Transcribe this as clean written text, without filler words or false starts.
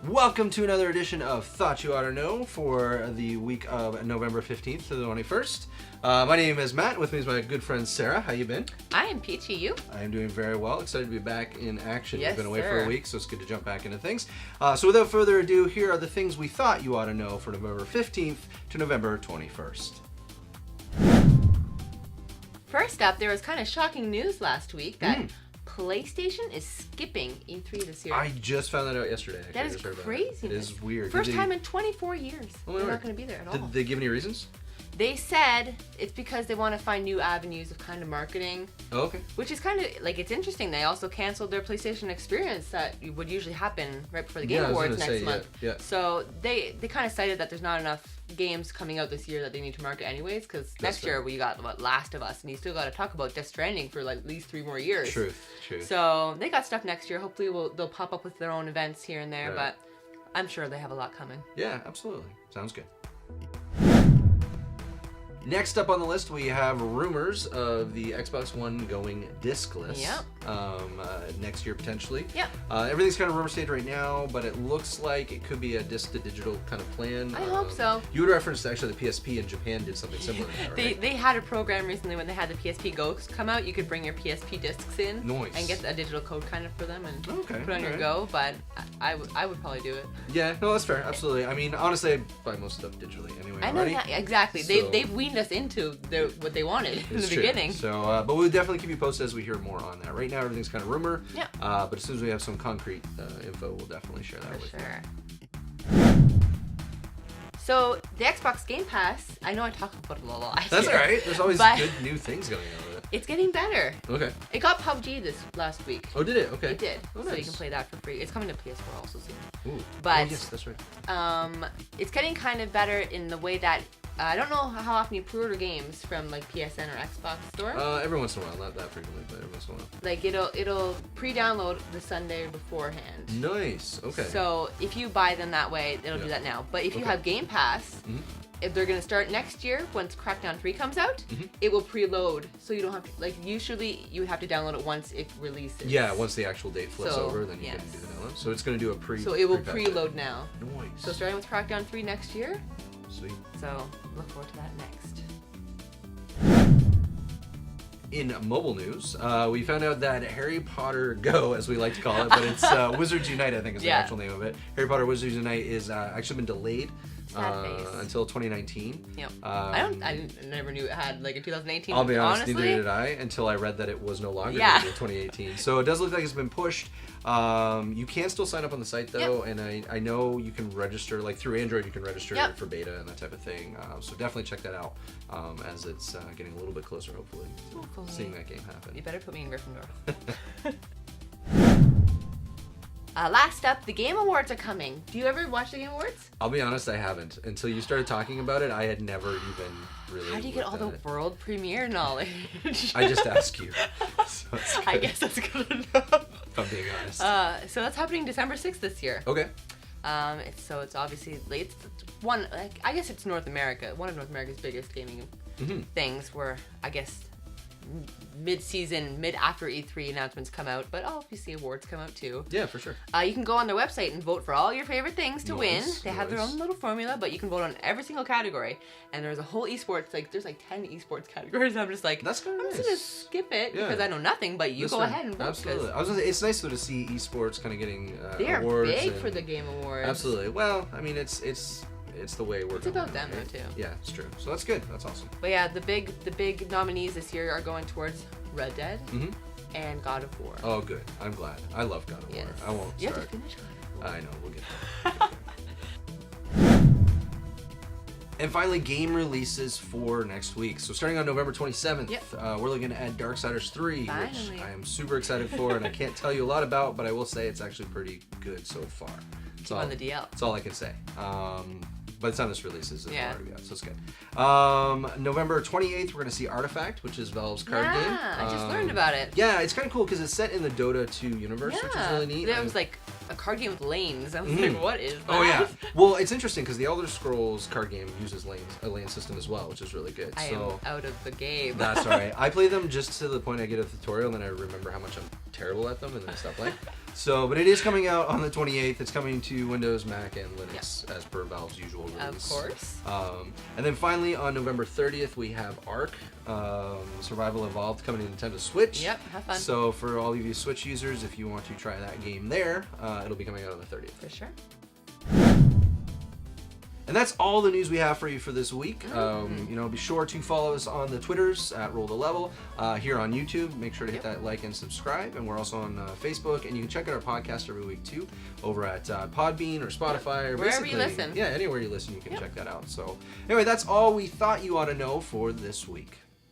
Welcome to another edition of Thought You Oughta Know for the week of November 15th to the 21st. My name is Matt. With me is my good friend Sarah. How you been? I am peachy. You? I am doing very well. Excited to be back in action. Yes, We've been away sir. for a week, so it's good to jump back into things. So without further ado, here are the things we thought you ought to know for November 15th to November 21st. First up, there was kind of shocking news last week that PlayStation is skipping E3 this year. I just found that out yesterday. Actually. That is crazy. It is weird. First time in 24 years. They're not going to be there at all. Did they give any reasons? They said it's because they want to find new avenues of kind of marketing. Oh, okay. Which is kind of, like, it's interesting. They also canceled their PlayStation Experience that would usually happen right before the Game Awards next month. Yeah. So they kind of cited that there's not enough games coming out this year that they need to market anyways, because next year we got, Last of Us, and you still got to talk about Death Stranding for, like, at least 3 more years. Truth. So they got stuff next year. Hopefully they'll pop up with their own events here and there, Right. but I'm sure they have a lot coming. Yeah, absolutely. Sounds good. Next up on the list, we have rumors of the Xbox One going discless. Yep. Next year potentially. Yep. Everything's kind of rumor stage right now, but it looks like it could be a disc to digital kind of plan. I hope so. You would reference actually the PSP in Japan did something similar to that, right? They had a program recently when they had the PSP Go come out. You could bring your PSP discs in and get a digital code kind of for them and put it on your Go. But I would probably do it. Yeah, no, that's fair. Absolutely. I mean, honestly, I buy most stuff digitally anyway. I know that exactly. So, they've weaned us into what they wanted in the beginning. So, but we'll definitely keep you posted as we hear more on that. Right now, everything's kind of rumor. Yeah. But as soon as we have some concrete info, we'll definitely share that with you. So the Xbox Game Pass, I know I talk about it a lot. That's all right. There's always good new things going on with it. It's getting better. Okay. It got PUBG this last week. Oh, did it? Okay. It did. Oh, so nice. you can play that for free. It's coming to PS4 also soon. Ooh. But oh, yes, that's right. It's getting kind of better in the way that I don't know how often you pre-order games from like PSN or Xbox store. Every once in a while, not that frequently, but every once in a while. Like it'll pre-download the Sunday beforehand. Nice. Okay. So if you buy them that way, it'll do that now. But if you have Game Pass, if they're gonna start next year once Crackdown 3 comes out, it will preload. So you don't have to usually you would have to download it once it releases. Yeah, once the actual date flips over, then you can do the download. So it's gonna do a pre. So it will preload now. Nice. So starting with Crackdown 3 next year. Sweet. So look forward to that next. In mobile news, we found out that Harry Potter Go, as we like to call it, but it's Wizards Unite, I think is the actual name of it. Harry Potter Wizards Unite is actually been delayed until 2019. Yep. I never knew it had like in 2018. I'll be honest, honestly. neither did I until I read that it was no longer going to be 2018. So it does look like it's been pushed. You can still sign up on the site though, and I know you can register like through Android. You can register for beta and that type of thing. So definitely check that out as it's getting a little bit closer. Hopefully, seeing that game happen. You better put me in Gryffindor. Last up, the Game Awards are coming. Do you ever watch the Game Awards? I'll be honest, I haven't. Until you started talking about it, I had never even really. How do you get all the world premiere knowledge? I just ask you. So I guess that's good enough. If I'm being honest. So that's happening December 6th this year. Okay. It's obviously late. One, I guess it's North America. One of North America's biggest gaming things. Where I guess mid-season, after E3 announcements come out, but obviously awards come out too. Yeah, for sure. You can go on their website and vote for all your favorite things to win. They have their own little formula, but you can vote on every single category. And there's a whole esports, there's 10 esports categories. I'm just like, that's kind of nice. I'm just gonna skip it because I know nothing, but you go ahead and vote. Absolutely. I was gonna say, it's nice though to see esports kind of getting they are awards. Big for the Game Awards. Absolutely. Well, I mean, it's the way we're. It's about them though too. Yeah, it's true. So that's good. That's awesome. But yeah, the big nominees this year are going towards Red Dead and God of War. Oh, good. I'm glad. I love God of War. I won't You start. have to finish God of War. I know. We'll get there. And finally, game releases for next week. So starting on November 27th, we're looking at Darksiders 3, which I am super excited for, and I can't tell you a lot about, but I will say it's actually pretty good so far. On the DL. That's all I can say. By the time this releases, it'll already be out, so it's good. November 28th, we're going to see Artifact, which is Valve's card game. Yeah, I just learned about it. Yeah, it's kind of cool because it's set in the Dota 2 universe, which is really neat. There was like a card game with lanes. I was like, what is that? Oh, yeah. Well, it's interesting because the Elder Scrolls card game uses a lane system as well, which is really good. I am out of the game. That's all right. I play them just to the point I get a tutorial, and then I remember how much I'm terrible at them and then I stop playing. So, but it is coming out on the 28th. It's coming to Windows, Mac, and Linux as per Valve's usual release. Of course. And then finally on November 30th we have Ark, Survival Evolved coming to Nintendo Switch. Yep, have fun. So for all of you Switch users, if you want to try that game there, it'll be coming out on the 30th. For sure. And that's all the news we have for you for this week. Be sure to follow us on the Twitters at Roll the Level, here on YouTube. Make sure to hit that like and subscribe. And we're also on Facebook, and you can check out our podcast every week too, over at Podbean or Spotify or wherever you listen. Yeah, anywhere you listen, you can check that out. So anyway, that's all we thought you ought to know for this week.